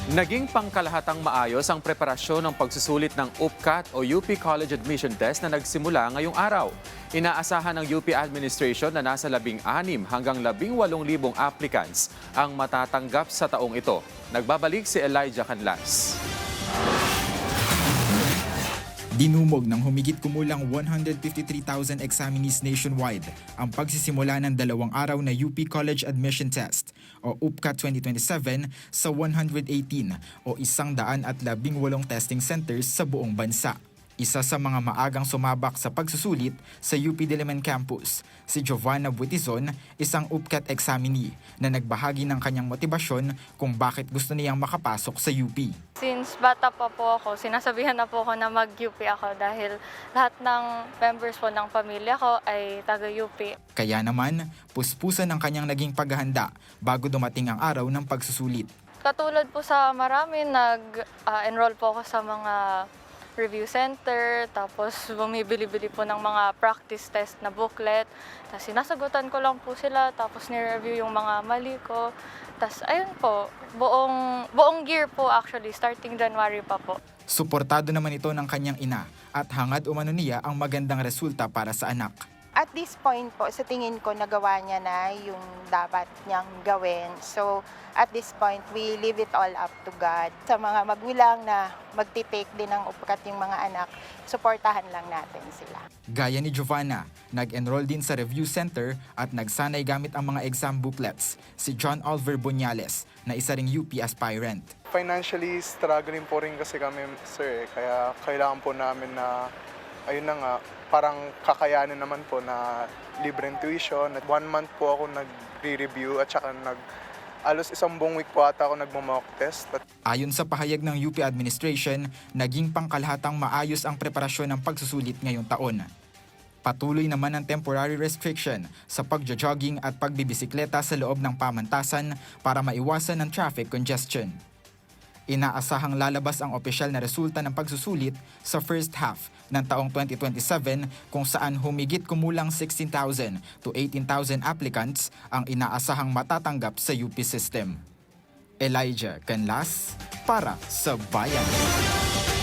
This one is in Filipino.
Naging pangkalahatang maayos ang preparasyon ng pagsusulit ng UPCAT o UP College Admission Test na nagsimula ngayong araw. Inaasahan ng UP Administration na nasa 16 hanggang 18,000 applicants ang matatanggap sa taong ito. Nagbabalik si Elijah Canlas. Dinumog ng humigit kumulang 153,000 examinees nationwide ang pagsisimula ng 2 araw na UP College Admission Test o UPCAT 2027 sa 118 o 118 testing centers sa buong bansa. Isa sa mga maagang sumabak sa pagsusulit sa UP Diliman Campus, si Giovanna Buitizon, isang UPCAT examinee na nagbahagi ng kanyang motibasyon kung bakit gusto niyang makapasok sa UP. Since bata pa po ako, sinasabihan na po ako na mag-UP ako dahil lahat ng members po ng pamilya ko ay taga-UP. Kaya naman, puspusan ang kanyang naging paghahanda bago dumating ang araw ng pagsusulit. Katulad po sa marami, nag-enroll po ako sa mga review center, tapos bumibili-bili po ng mga practice test na booklet. Tapos sinasagutan ko lang po sila, tapos ni-review yung mga mali ko. Tapos ayun po, buong year po actually, starting January pa po. Suportado naman ito ng kanyang ina at hangad umano niya ang magandang resulta para sa anak. At this point po, sa tingin ko, nagawa niya na yung dapat niyang gawin. So, at this point, we leave it all up to God. Sa mga magulang na magtitake din ng UPCAT yung mga anak, suportahan lang natin sila. Gaya ni Giovanna, nag-enroll din sa review center at nagsanay gamit ang mga exam booklets, si John Oliver Bunyales, na isa ring UP aspirant. Financially struggling po rin kasi kami, sir. Kaya kailangan po namin na, ayun na nga, parang kakayanin naman po na libreng tuition. At 1 month po ako nag-re-review at saka alos 1 buong week po ata ako nagmo-mock test. Ayon sa pahayag ng UP Administration, naging pangkalahatang maayos ang preparasyon ng pagsusulit ngayong taon. Patuloy naman ang temporary restriction sa pagjo-jogging at pagbibisikleta sa loob ng pamantasan para maiwasan ang traffic congestion. Inaasahang lalabas ang opisyal na resulta ng pagsusulit sa first half ng taong 2027 kung saan humigit kumulang 16,000 to 18,000 applicants ang inaasahang matatanggap sa UP system. Elijah Canlas para sa Bayan.